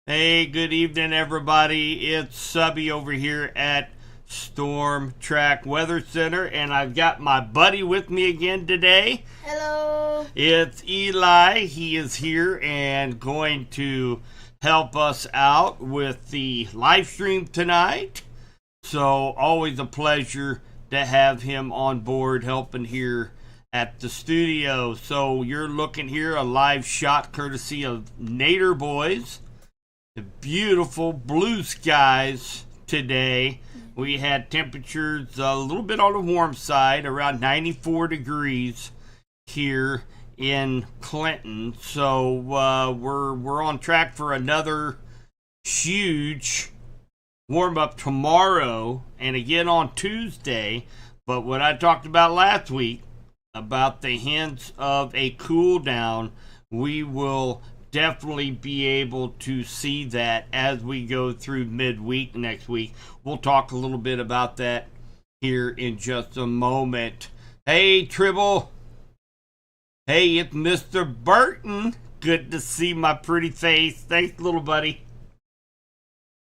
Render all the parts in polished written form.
Hey, good evening, everybody. It's Subby over here at Storm Track Weather Center, and I've got my buddy with me again today. Hello. It's Eli. He is here and going to help us out with the live stream tonight. So, always a pleasure to have him on board helping here at the studio. So, you're looking here a live shot courtesy of Nader Boys. The beautiful blue skies today. We had temperatures a little bit on the warm side, around 94 degrees here in Clinton. So we're on track for another huge warm up tomorrow and again on Tuesday. But what I talked about last week about the hints of a cool down, we will definitely be able to see that as we go through midweek next week. We'll talk a little bit about that here in just a moment. Hey, Tribble. Hey, it's Mr. Burton. Good to see my pretty face. Thanks, little buddy.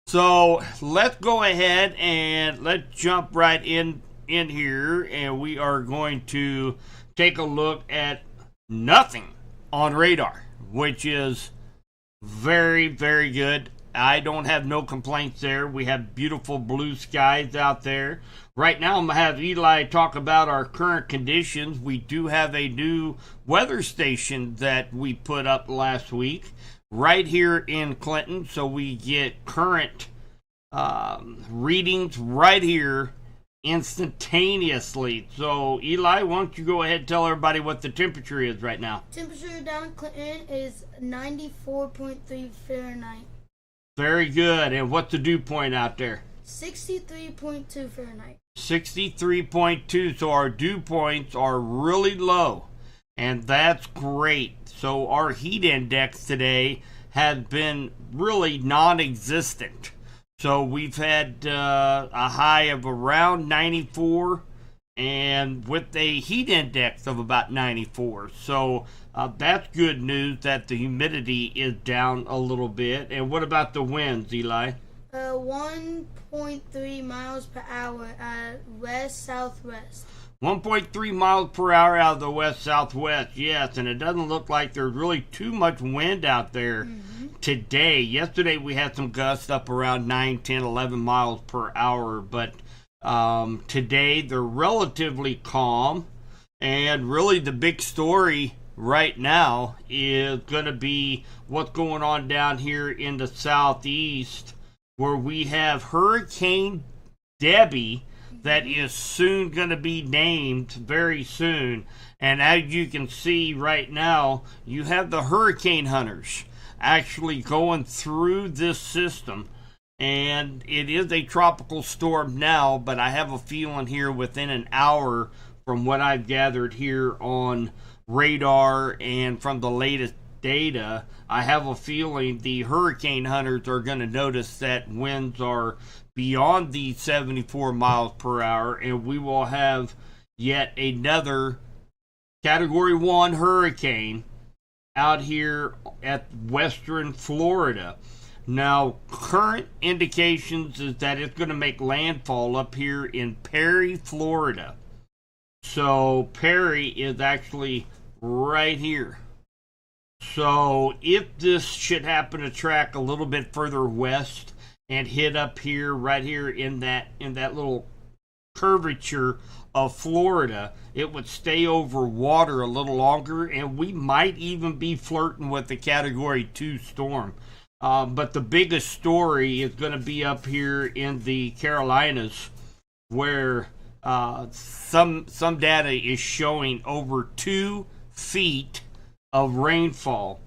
So let's go ahead and let's jump right in here, and we are going to take a look at nothing on radar, which is very, very good. I don't have no complaints there. We have beautiful blue skies out there. Right now, I'm going to have Eli talk about our current conditions. We do have a new weather station that we put up last week right here in Clinton, so we get current readings right here instantaneously. So, Eli, why don't you go ahead and tell everybody what the temperature is right now? Temperature down in Clinton is 94.3 Fahrenheit. Very good. And what's the dew point out there? 63.2 Fahrenheit. 63.2. So our dew points are really low, and that's great. So our heat index today has been really non-existent. So we've had a high of around 94 and with a heat index of about 94. So that's good news that the humidity is down a little bit. And what about the winds, Eli? 1.3 miles per hour at west-southwest. 1.3 miles per hour out of the west-southwest, yes, and it doesn't look like there's really too much wind out there today. Yesterday we had some gusts up around 9, 10, 11 miles per hour, but today they're relatively calm, and really the big story right now is going to be what's going on down here in the southeast, where we have Hurricane Debbie that is soon going to be named very soon. And as you can see right now, you have the hurricane hunters actually going through this system. And it is a tropical storm now, but I have a feeling here within an hour, from what I've gathered here on radar and from the latest data, I have a feeling the hurricane hunters are going to notice that winds are beyond the 74 miles per hour, and we will have yet another Category 1 hurricane out here at western Florida. Now, current indications is that it's going to make landfall up here in Perry, Florida. So, Perry is actually right here. So, if this should happen to track a little bit further west and hit up here, right here in that little curvature of Florida, it would stay over water a little longer, and we might even be flirting with the Category 2 storm. But the biggest story is going to be up here in the Carolinas, where some data is showing over 2 feet of rainfall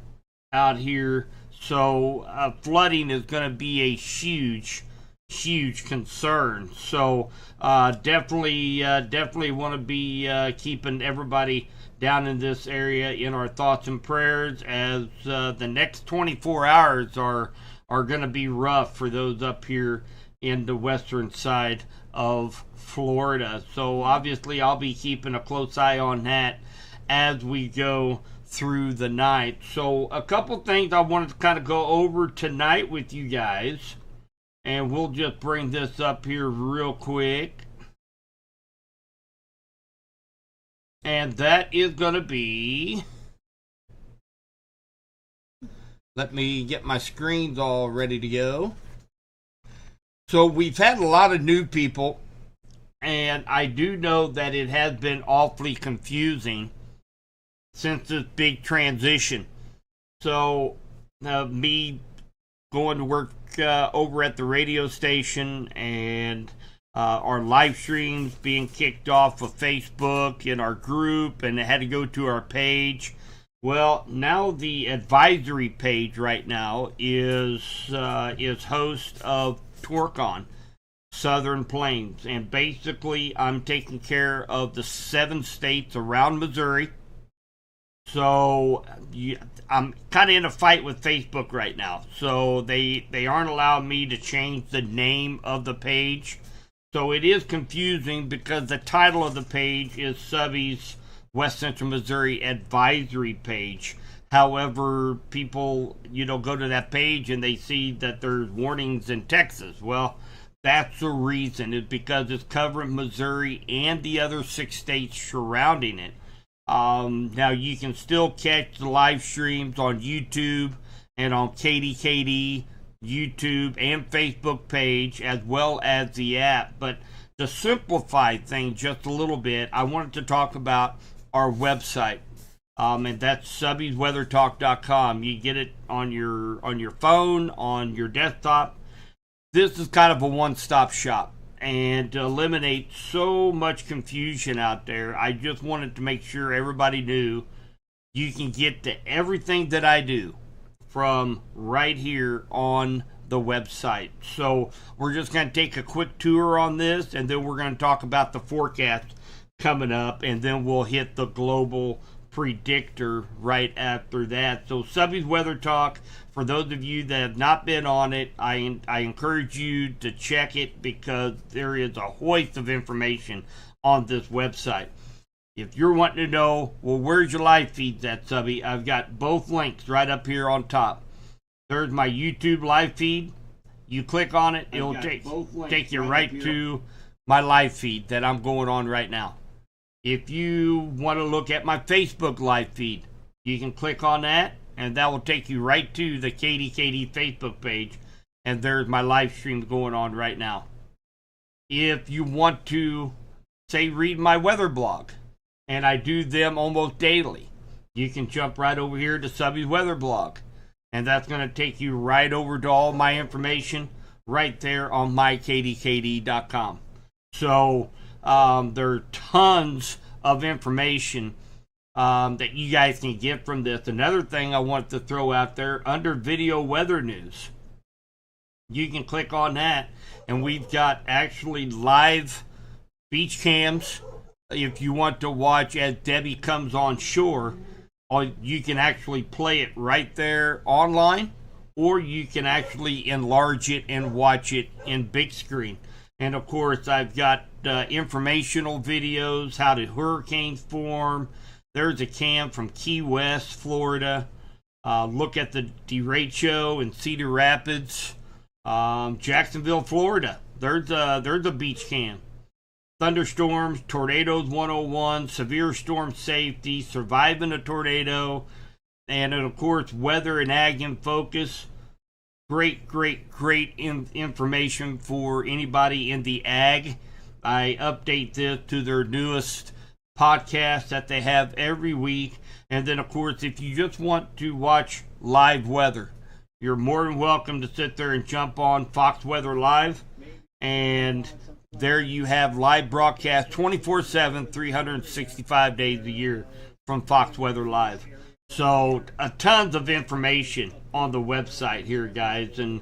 out here. So flooding is going to be a huge concern. So definitely want to be keeping everybody down in this area in our thoughts and prayers, as the next 24 hours are going to be rough for those up here in the western side of Florida. So obviously I'll be keeping a close eye on that as we go through the night. So a couple things I wanted to kind of go over tonight with you guys, and we'll just bring this up here real quick. And that is going to be, let me get my screens all ready to go. So we've had a lot of new people, and I do know that it has been awfully confusing since this big transition. So me going to work over at the radio station, and our live streams being kicked off of Facebook in our group, and it had to go to our page. Well, now the advisory page right now is host of TWRCON Southern Plains, and basically I'm taking care of the 7 states around Missouri. So I'm kind of in a fight with Facebook right now. So they aren't allowing me to change the name of the page. So it is confusing because the title of the page is Subby's West Central Missouri Advisory Page. However, people, go to that page and they see that there's warnings in Texas. Well, that's the reason. It's because it's covering Missouri and the other 6 states surrounding it. Now, you can still catch the live streams on YouTube and on KDKD YouTube and Facebook page, as well as the app. But to simplify things just a little bit, I wanted to talk about our website, and that's subbysweathertalk.com. You get it on your phone, on your desktop. This is kind of a one-stop shop, and to eliminate so much confusion out there, I just wanted to make sure everybody knew you can get to everything that I do from right here on the website. So we're just going to take a quick tour on this, and then we're going to talk about the forecast coming up, and then we'll hit the global predictor right after that. So Subby's Weather Talk, for those of you that have not been on it, I encourage you to check it, because there is a hoist of information on this website. If you're wanting to know, well, where's your live feeds at, Subby? I've got both links right up here on top. There's my YouTube live feed. You click on it, it'll take you right to my live feed that I'm going on right now. If you want to look at my Facebook live feed, you can click on that, and that will take you right to the KDKD Facebook page, and there's my live stream going on right now. If you want to, say, read my weather blog, and I do them almost daily, you can jump right over here to Subby's Weather Blog, and that's going to take you right over to all my information right there on mykdkd.com. So there are tons of information that you guys can get from this. Another thing I want to throw out there, under video weather news, you can click on that, and we've got actually live beach cams. If you want to watch as Debbie comes on shore, you can actually play it right there online, or you can actually enlarge it and watch it in big screen. And of course, I've got informational videos, how do hurricanes form. There's a cam from Key West, Florida. Look at the derecho in Cedar Rapids, Jacksonville, Florida. There's a beach cam. Thunderstorms, tornadoes 101, severe storm safety, surviving a tornado, and of course, weather and ag in focus. Great information for anybody in the ag. I update this to their newest podcast that they have every week. And then, of course, if you just want to watch live weather, you're more than welcome to sit there and jump on Fox Weather Live. And there you have live broadcast 24/7, 365 days a year from Fox Weather Live. So tons of information on the website here, guys. And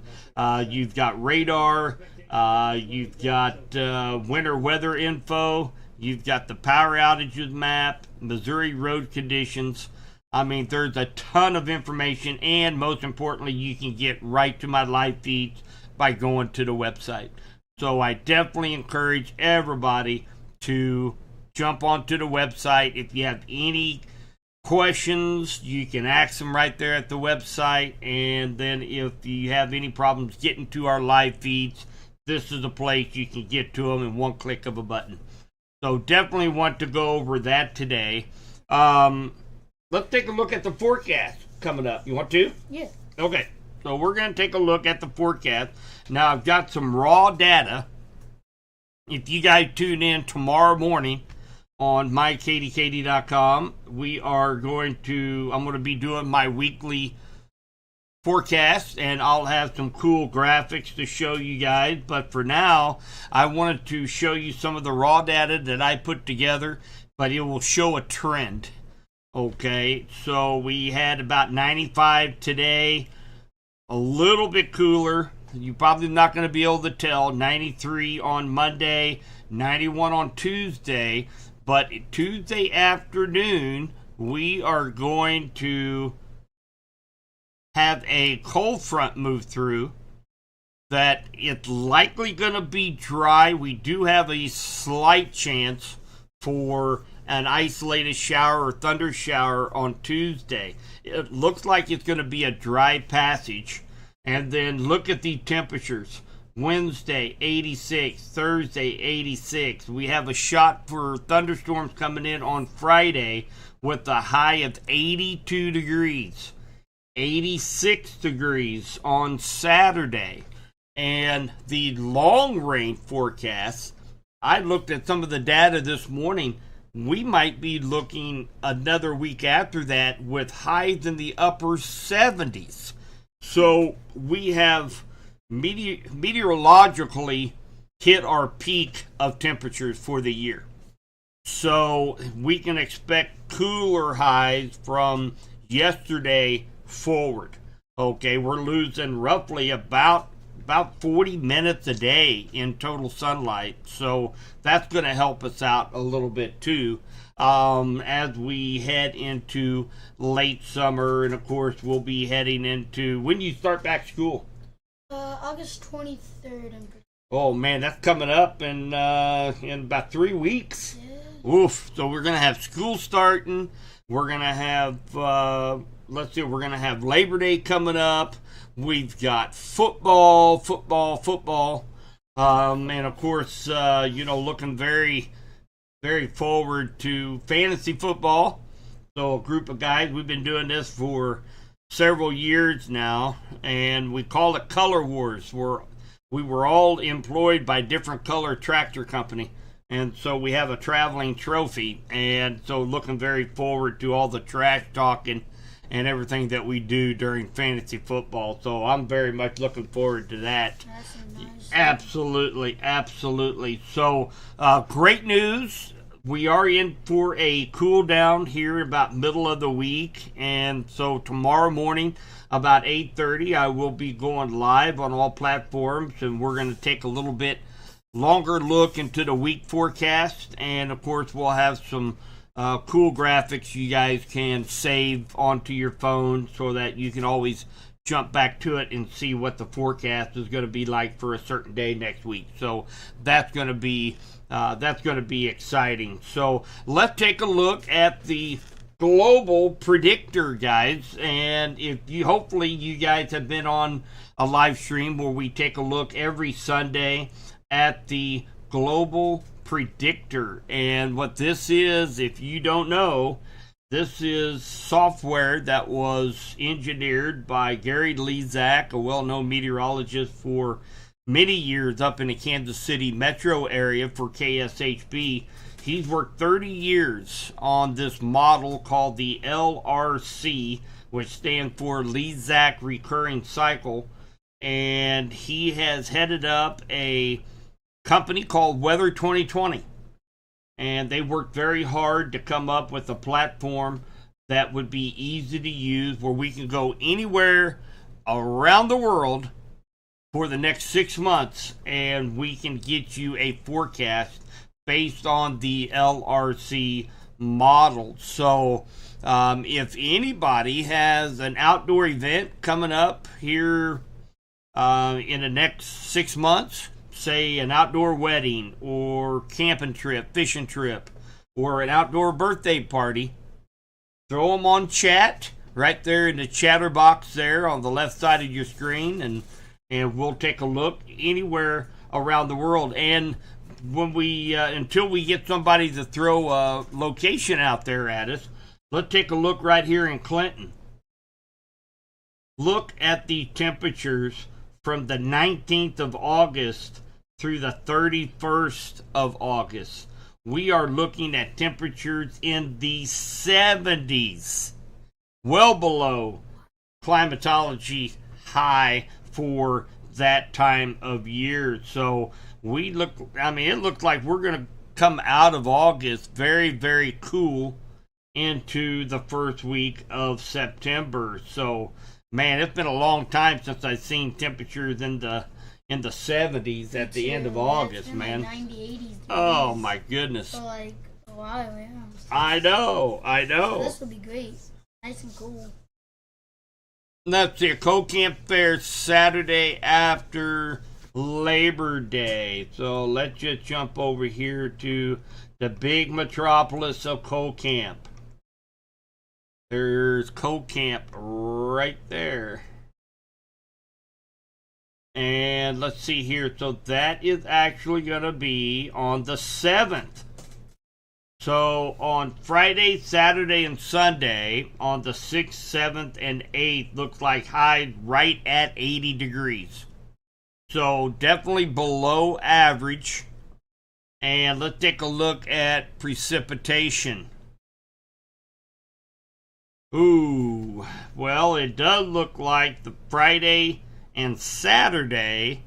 you've got radar, you've got winter weather info, you've got the power outages map, Missouri road conditions. I mean, there's a ton of information, and most importantly, you can get right to my live feeds by going to the website. So I definitely encourage everybody to jump onto the website. If you have any questions, you can ask them right there at the website. And then if you have any problems getting to our live feeds, this is a place you can get to them in one click of a button. So definitely want to go over that today. Let's take a look at the forecast coming up. You want to? Yeah. Okay. So we're going to take a look at the forecast. Now I've got some raw data. If you guys tune in tomorrow morning on mykdkd.com, I'm going to be doing my weekly forecast, and I'll have some cool graphics to show you guys. But for now, I wanted to show you some of the raw data that I put together, but it will show a trend. Okay, so we had about 95 today, a little bit cooler. You're probably not going to be able to tell. 93 on Monday, 91 on Tuesday. But Tuesday afternoon, we are going to have a cold front move through that it's likely going to be dry. We do have a slight chance for an isolated shower or thunder shower on Tuesday. It looks like it's going to be a dry passage. And then look at the temperatures. Wednesday, 86. Thursday, 86. We have a shot for thunderstorms coming in on Friday with a high of 82 degrees. 86 degrees on Saturday. And the long range forecast, I looked at some of the data this morning. We might be looking another week after that with highs in the upper 70s. So we have meteorologically hit our peak of temperatures for the year. So we can expect cooler highs from yesterday forward. Okay, we're losing roughly about 40 minutes a day in total sunlight. So that's going to help us out a little bit too as we head into late summer. And of course, we'll be heading into, when you start back school? August 23rd. Oh man, that's coming up in about 3 weeks. Yeah. Oof. So we're going to have school starting. We're going to have, we're going to have Labor Day coming up. We've got football. And of course, looking very, very forward to fantasy football. So a group of guys, we've been doing this for several years now, and we call it Color Wars. We were all employed by different color tractor company. And so we have a traveling trophy. And so looking very forward to all the trash talking and everything that we do during fantasy football. So I'm very much looking forward to that. That's nice. Absolutely. So great news. We are in for a cool down here about middle of the week. And so tomorrow morning about 8:30, I will be going live on all platforms. And we're going to take a little bit longer look into the week forecast. And of course, we'll have some cool graphics you guys can save onto your phone so that you can always jump back to it and see what the forecast is going to be like for a certain day next week. So that's going to be exciting. So let's take a look at the global predictor, guys. And hopefully you guys have been on a live stream where we take a look every Sunday at the global predictor. And what this is, if you don't know, this is software that was engineered by Gary Lezak, a well-known meteorologist for many years up in the Kansas City metro area for KSHB. He's worked 30 years on this model called the LRC, which stands for Lezak Recurring Cycle. And he has headed up a company called Weather 2020, and they worked very hard to come up with a platform that would be easy to use where we can go anywhere around the world for the next 6 months and we can get you a forecast based on the LRC model. So if anybody has an outdoor event coming up here in the next 6 months, say an outdoor wedding or camping trip, fishing trip, or an outdoor birthday party, throw them on chat right there in the chatter box there on the left side of your screen, and we'll take a look anywhere around the world. And when we until we get somebody to throw a location out there at us, let's take a look right here in Clinton. Look at the temperatures from the 19th of August through the 31st of August. We are looking at temperatures in the 70s, well below climatology high for that time of year. So it looked like we're going to come out of August very, very cool into the first week of September. So, man, it's been a long time since I've seen temperatures in the 70s at the end of August, man. Like 90, 80s. Oh my goodness. For like a while, yeah. I know. So this would be great. Nice and cool. Let's see, Cold Camp Fair Saturday after Labor Day. So let's just jump over here to the big metropolis of Cold Camp. There's Cold Camp right there. And let's see here. So that is actually going to be on the 7th. So on Friday, Saturday, and Sunday, on the 6th, 7th, and 8th, looks like highs right at 80 degrees. So definitely below average. And let's take a look at precipitation. Ooh, well, it does look like the Friday and Saturday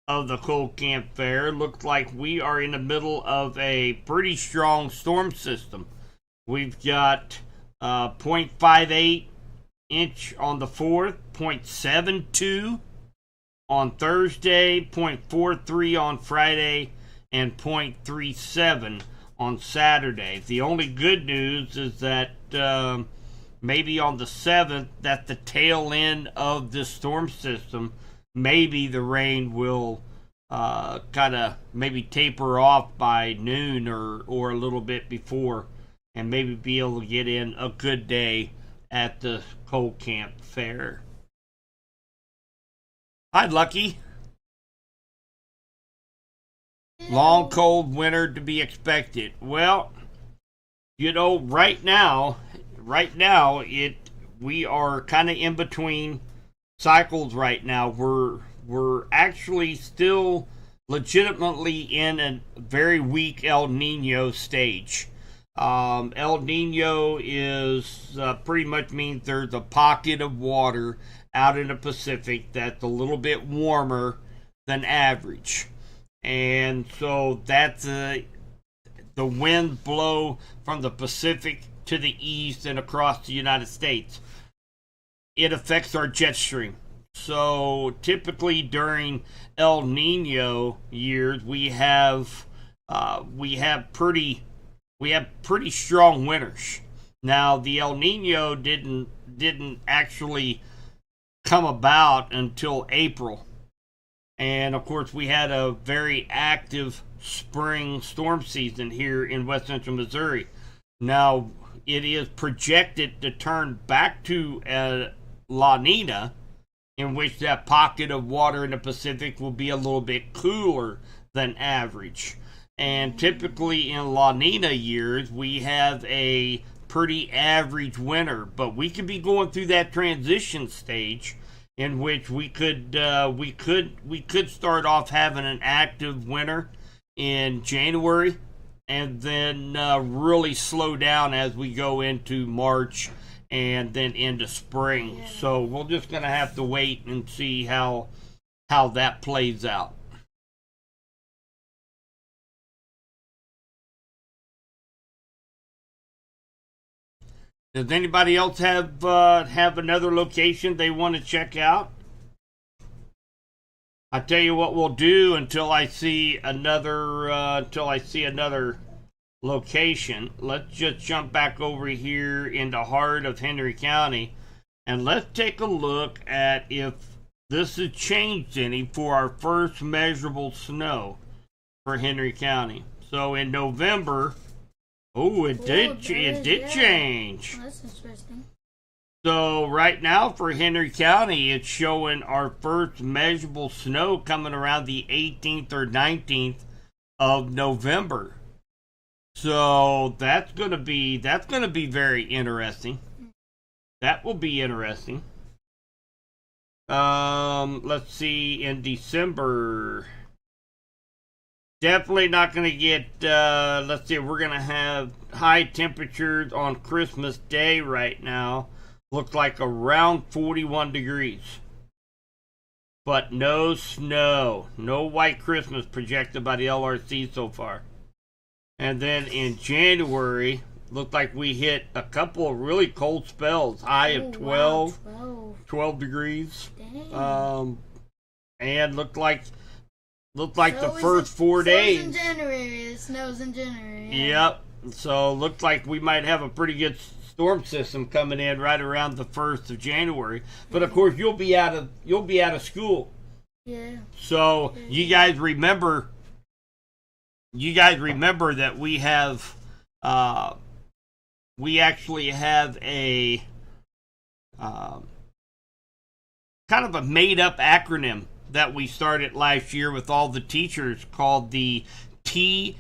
of the Cold Camp Fair looks like we are in the middle of a pretty strong storm system. We've got 0.58 inch on the 4th, 0.72 on Thursday, 0.43 on Friday, and 0.37 on Saturday. The only good news is that maybe on the 7th, at the tail end of this storm system, maybe the rain will kind of maybe taper off by noon or a little bit before, and maybe be able to get in a good day at the Cold Camp Fair. Hi, Lucky. Long, cold winter to be expected. Well, right now, we are kind of in between cycles right now. We're actually still legitimately in a very weak El Nino stage. El Nino is pretty much means there's a pocket of water out in the Pacific that's a little bit warmer than average, and so that's the winds blow from the Pacific to the east and across the United States. It affects our jet stream. So typically during El Nino years, we have pretty strong winters. Now the El Nino didn't actually come about until April, and of course we had a very active spring storm season here in West Central Missouri. Now it is projected to turn back to La Nina, in which that pocket of water in the Pacific will be a little bit cooler than average. And typically in La Nina years, we have a pretty average winter, but we could be going through that transition stage in which we could start off having an active winter in January, and then really slow down as we go into March and then into spring. So we're just going to have to wait and see how that plays out. Does anybody else have another location they want to check out? I tell you what we'll do until I see another location. Let's just jump back over here in the heart of Henry County, and let's take a look at if this has changed any for our first measurable snow for Henry County. So in November, Oh, it did. it It does, did yeah. change. Oh, that's interesting. So right now for Henry County, it's showing our first measurable snow coming around the 18th or 19th of November. So that's gonna be very interesting. That will be interesting. Let's see, in December. Definitely not going to get, let's see, we're going to have high temperatures on Christmas Day right now. Looks like around 41 degrees. But no snow. No white Christmas projected by the LRC so far. And then in January, looked like we hit a couple of really cold spells. High of 12, wow, 12 degrees. Dang. And looked like So the is first it- 4 days. in January. It snows in January. Yeah. Yep. So looks like we might have a pretty good storm system coming in right around the 1st of January. But of course you'll be out of school. Yeah. So you guys remember that we have we actually have a kind of a made up acronym that we started last year with all the teachers called the TSP.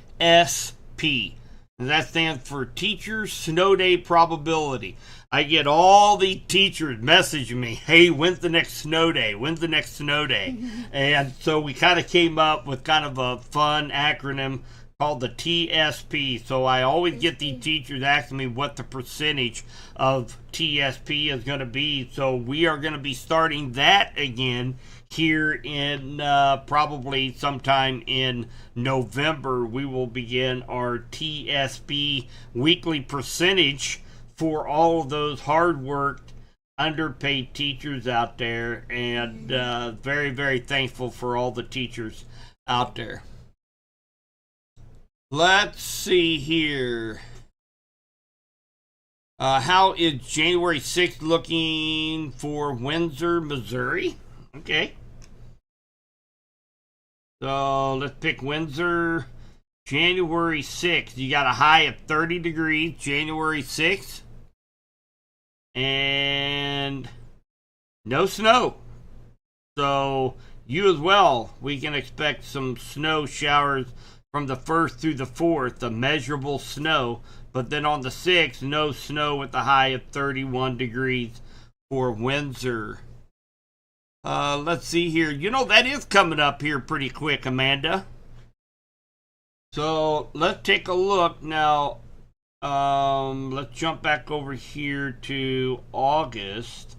And that stands for Teacher Snow Day Probability. I get all the teachers messaging me, hey, when's the next snow day? When's the next snow day? And so we kind of came up with kind of a fun acronym called the TSP. So I always get the teachers asking me what the percentage of TSP is going to be. So we are going to be starting that again here in probably sometime in November. We will begin our TSP weekly percentage for all of those hard worked underpaid teachers out there, and very, very thankful for all the teachers out there. Let's see here. How is January 6th looking for Windsor, Missouri? Okay. So let's pick Windsor. January 6th. You got a high of 30 degrees, January 6th. And no snow. So you as well, we can expect some snow showers from the 1st through the 4th, the measurable snow. But then on the 6th, no snow with a high of 31 degrees for Windsor. Let's see here. You know, that is coming up here pretty quick, Amanda. So let's take a look now. Let's jump back over here to August.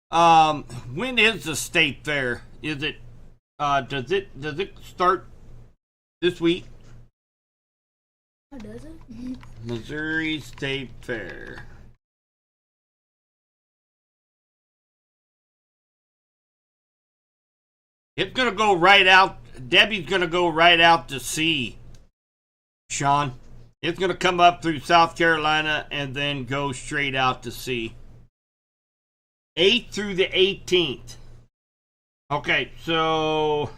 When is the state fair? Is it does it start this week? Oh, does it? Missouri State Fair. It's gonna go right out. Debbie's gonna go right out to sea, Sean. It's gonna come up through South Carolina and then go straight out to sea. 8th through the 18th. Okay, so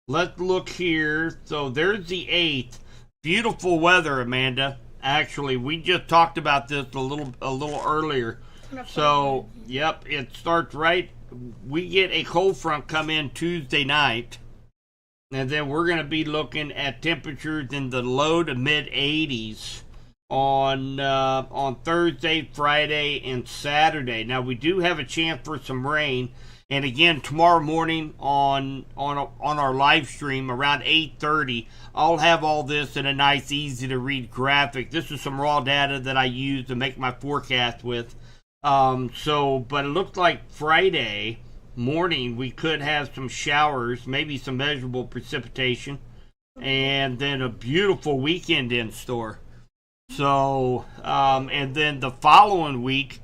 let's look here. So there's the 8th. Beautiful weather, Amanda. Actually, we just talked about this a little earlier. So, yep, it starts right. We get a cold front come in Tuesday night, and then we're going to be looking at temperatures in the low to mid 80s on Thursday, Friday, and Saturday. Now we do have a chance for some rain, and again tomorrow morning on our live stream around 8:30, I'll have all this in a nice, easy to read graphic. This is some raw data that I use to make my forecast with. But it looks like Friday morning we could have some showers, maybe some measurable precipitation, and then a beautiful weekend in store. So, and then the following week,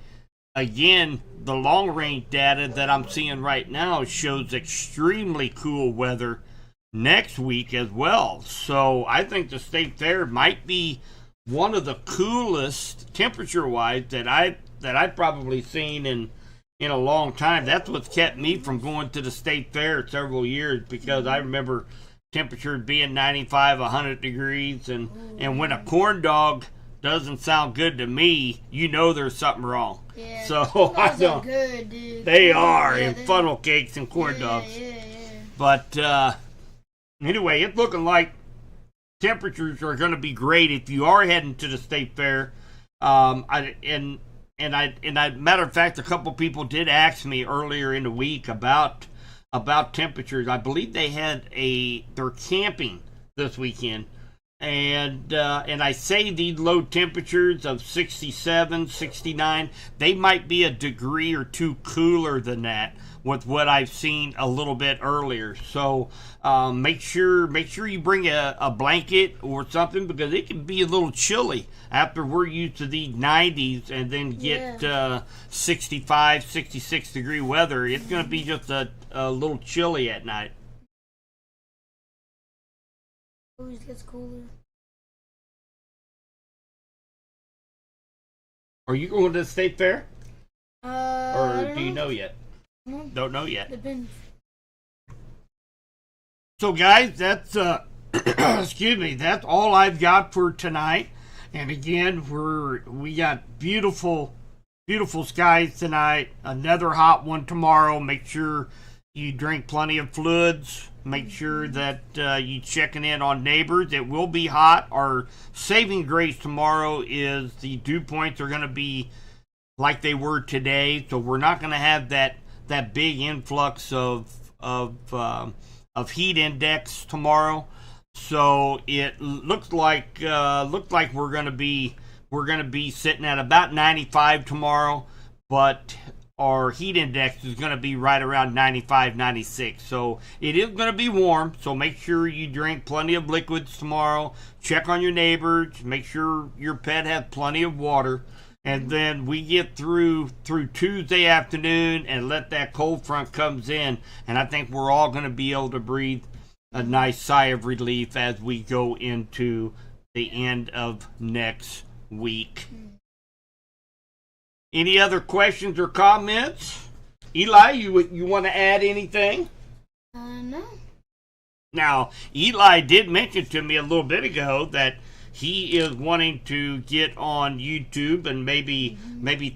again, the long range data that I'm seeing right now shows extremely cool weather next week as well. So I think the state fair might be one of the coolest temperature-wise that I've probably seen in a long time. That's what's kept me from going to the state fair several years, because I remember temperatures being 95, 100 degrees, and when a corn dog doesn't sound good to me, you know there's something wrong. Yeah, So I don't. Good, dude. They are Yeah, in funnel cakes and corn dogs. Yeah. But anyway, it's looking like temperatures are going to be great if you are heading to the state fair. Matter of fact, a couple people did ask me earlier in the week about temperatures. I believe they're camping this weekend. And I say these low temperatures of 67, 69, they might be a degree or two cooler than that with what I've seen a little bit earlier. So make sure you bring a blanket or something, because it can be a little chilly after we're used to the 90s and then get 65, 66 degree weather. It's going to be just a little chilly at night. Always gets cooler. Are you going to the state fair? Or do you know yet? Don't know yet. Depends. So guys, that's excuse me, that's all I've got for tonight. And again, we got beautiful skies tonight. Another hot one tomorrow. Make sure you drink plenty of fluids. Make sure that you checking in on neighbors. It will be hot. Our saving grace tomorrow is the dew points are going to be like they were today, so we're not going to have that big influx of heat index tomorrow. So it looks like we're going to be sitting at about 95 tomorrow, but our heat index is going to be right around 95, 96. So it is going to be warm. So make sure you drink plenty of liquids tomorrow. Check on your neighbors. Make sure your pet has plenty of water. And then we get through Tuesday afternoon and let that cold front comes in. And I think we're all going to be able to breathe a nice sigh of relief as we go into the end of next week. Any other questions or comments? Eli, you want to add anything? No. Now, Eli did mention to me a little bit ago that he is wanting to get on YouTube and maybe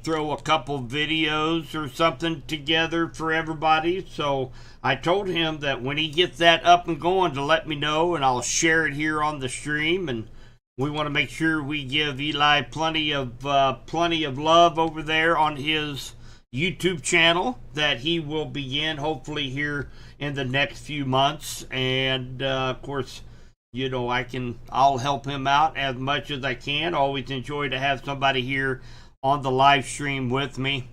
throw a couple videos or something together for everybody. So I told him that when he gets that up and going to let me know, and I'll share it here on the stream. And we want to make sure we give Eli plenty of love over there on his YouTube channel that he will begin hopefully here in the next few months. And of course, you know, I'll help him out as much as I can. Always enjoy to have somebody here on the live stream with me.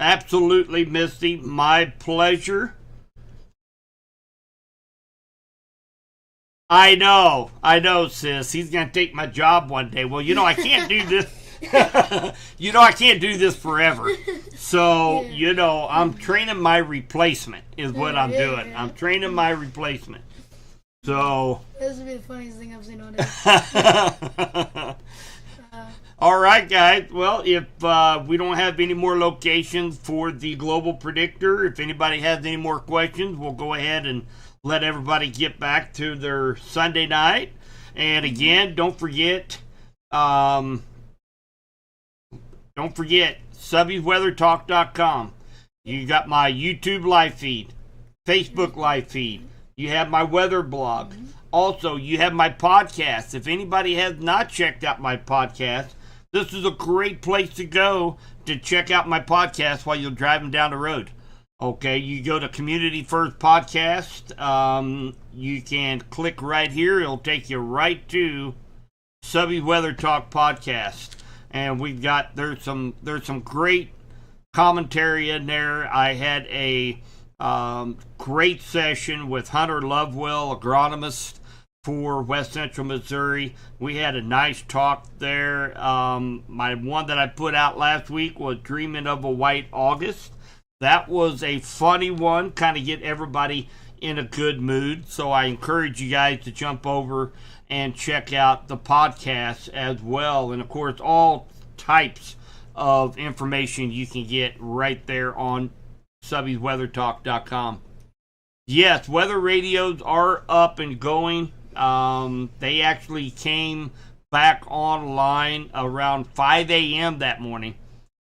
Absolutely, Misty, my pleasure. I know, sis. He's going to take my job one day. Well, you know, I can't do this. I can't do this forever. So, you know, I'm training my replacement is what I'm doing. I'm training my replacement. So. This would be the funniest thing I've seen all day. All right, guys. Well, if we don't have any more locations for the Global Predictor, if anybody has any more questions, we'll go ahead and let everybody get back to their Sunday night. And again, don't forget, SubbyWeatherTalk.com. You got my YouTube live feed, Facebook live feed. You have my weather blog. Also, you have my podcast. If anybody has not checked out my podcast, this is a great place to go to check out my podcast while you're driving down the road. Okay, you go to Community First Podcast. You can click right here. It'll take you right to Subby Weather Talk Podcast. And there's some great commentary in there. I had a great session with Hunter Lovewell, agronomist for West Central Missouri. We had a nice talk there. My one that I put out last week was Dreaming of a White August. That was a funny one, kind of get everybody in a good mood. So I encourage you guys to jump over and check out the podcast as well. And of course, all types of information you can get right there on SubbyWeatherTalk.com. Yes, weather radios are up and going. They actually came back online around 5 a.m. that morning.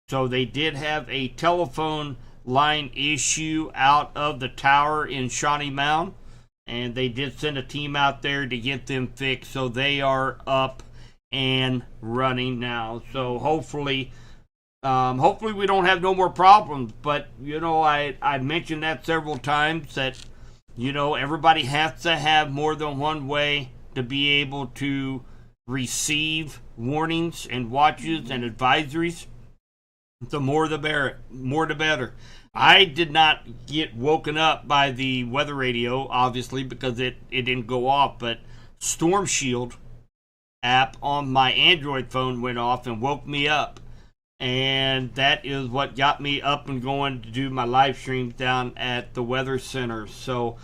So they did have a telephone line issue out of the tower in Shawnee Mound. And they did send a team out there to get them fixed. So they are up and running now. So hopefully we don't have no more problems. But, I mentioned that several times that, everybody has to have more than one way to be able to receive warnings and watches and advisories. The more the better. I did not get woken up by the weather radio, obviously, because it didn't go off, but Storm Shield app on my Android phone went off and woke me up. And that is what got me up and going to do my live streams down at the Weather Center. So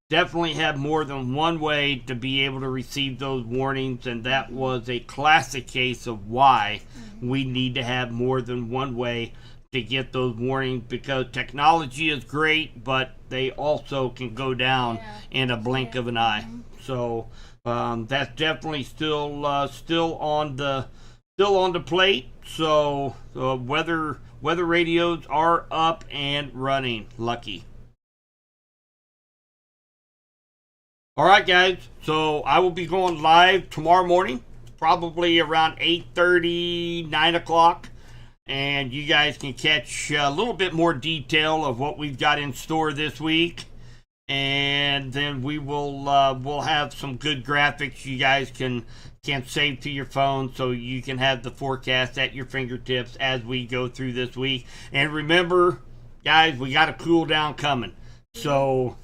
definitely have more than one way to be able to receive those warnings, and that was a classic case of why we need to have more than one way to get those warnings, because technology is great, but they also can go down in a blink of an eye. So that's definitely still on the plate. So weather radios are up and running. Lucky. All right, guys. So I will be going live tomorrow morning, probably around 8:30, 9 o'clock. And you guys can catch a little bit more detail of what we've got in store this week. And then we'll have some good graphics you guys can save to your phone, so you can have the forecast at your fingertips as we go through this week. And remember, guys, we got a cool down coming. So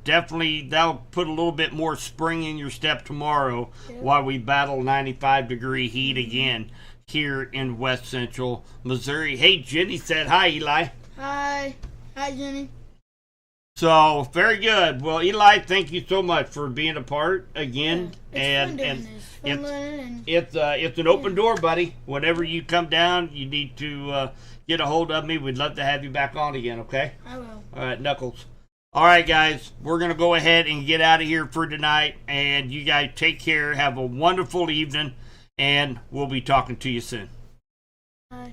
definitely that'll put a little bit more spring in your step tomorrow while we battle 95-degree heat again here in West Central Missouri. Hey, Jenny said hi, Eli. Hi. Hi, Jenny. So, very good. Well, Eli, thank you so much for being a part again. It's an open door, buddy. Whenever you come down, you need to get a hold of me. We'd love to have you back on again, okay? I will. All right, Knuckles. All right, guys. We're going to go ahead and get out of here for tonight. And you guys take care. Have a wonderful evening. And we'll be talking to you soon. Bye.